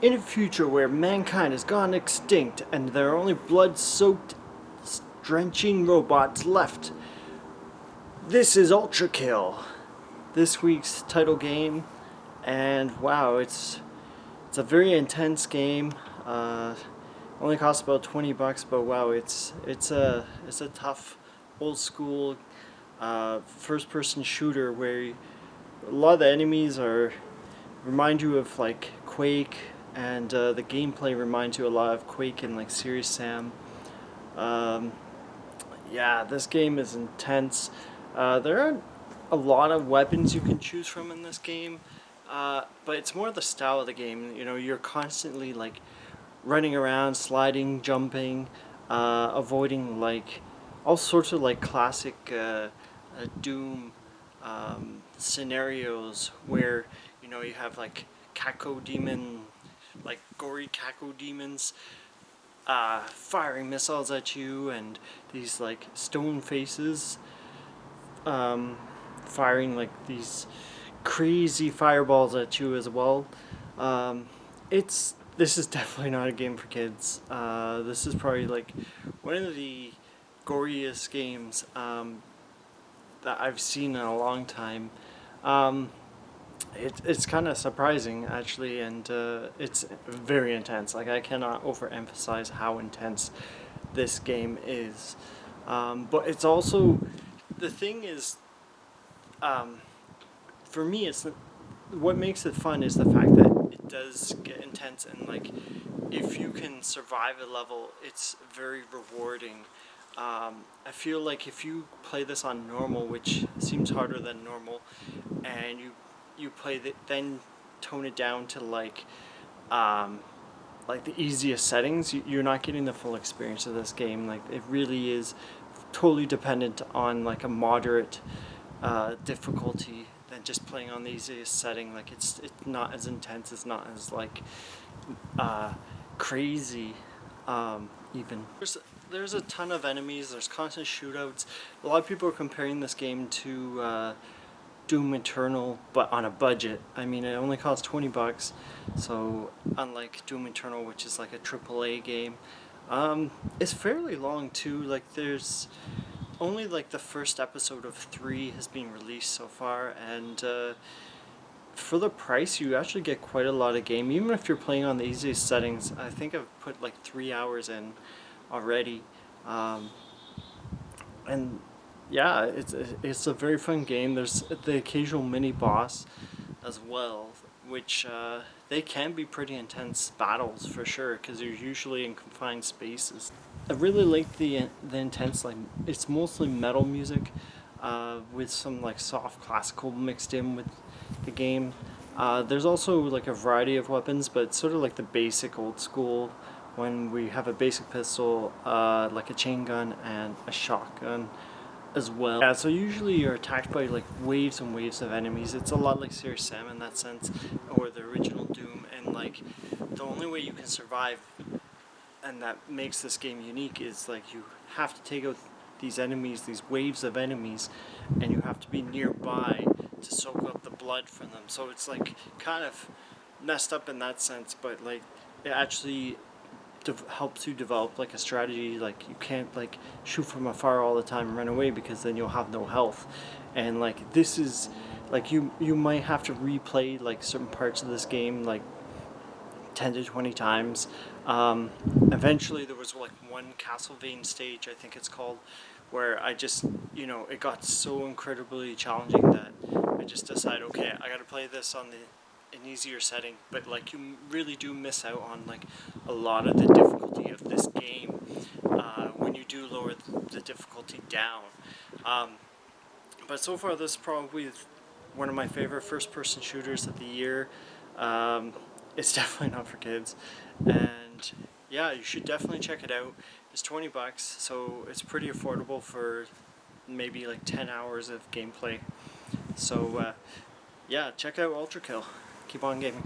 In a future where mankind has gone extinct and there are only blood-soaked, drenching robots left, this is Ultrakill, this week's title game, and wow, it's a very intense game. Only costs about $20, but wow, it's a tough, old school first-person shooter where a lot of the enemies remind you of like Quake, and the gameplay reminds you a lot of Quake and like Serious Sam. Yeah, this game is intense. There are a lot of weapons you can choose from in this game, but it's more the style of the game. You know, you're constantly like running around, sliding, jumping, avoiding like all sorts of like classic Doom scenarios where, you know, you have like Caco demon, like gory Caco demons firing missiles at you, and these like stone faces firing like these crazy fireballs at you as well. This is definitely not a game for kids. This is probably like one of the goriest games that I've seen in a long time. It's kind of surprising actually, and it's very intense. Like, I cannot overemphasize how intense this game is. But it's also, the thing is, for me, what makes it fun is the fact that it does get intense, and like if you can survive a level, it's very rewarding. I feel like if you play this on normal, which seems harder than normal, and you play then tone it down to like the easiest settings, you're not getting the full experience of this game. Like, it really is totally dependent on like a moderate difficulty than just playing on the easiest setting. Like, it's not as intense, it's not as like crazy even. There's a ton of enemies, there's constant shootouts. A lot of people are comparing this game to Doom Eternal, but on a budget. I mean, it only costs $20, so unlike Doom Eternal, which is like a AAA game, it's fairly long too. Like, there's only like the first episode of 3 has been released so far, and for the price you actually get quite a lot of game, even if you're playing on the easiest settings. I think I've put like 3 hours in already, and yeah, it's a very fun game. There's the occasional mini boss as well, which they can be pretty intense battles for sure, because you're usually in confined spaces. I really like the intense, like, it's mostly metal music with some like soft classical mixed in with the game. There's also like a variety of weapons, but it's sort of like the basic old school when we have a basic pistol, like a chain gun and a shotgun as well. Yeah, so usually you're attacked by like waves and waves of enemies. It's a lot like Serious Sam in that sense, or the original Doom, and like the only way you can survive, and that makes this game unique, is like you have to take out these enemies, these waves of enemies, and you have to be nearby to soak up the blood from them. So it's like kind of messed up in that sense, but like it actually helps you develop like a strategy. Like, you can't like shoot from afar all the time and run away, because then you'll have no health. And like, this is like, you might have to replay like certain parts of this game like 10 to 20 times. Eventually there was like one Castlevania stage, I think it's called, where I just, you know, it got so incredibly challenging that I just decided, okay, I gotta play this on an easier setting. But like, you really do miss out on like a lot of the difficulty of this game when you do lower the difficulty down. But so far, this is probably one of my favorite first-person shooters of the year. It's definitely not for kids, and yeah, you should definitely check it out. It's $20, so it's pretty affordable for maybe like 10 hours of gameplay. So yeah, check out Ultrakill. Keep on gaming.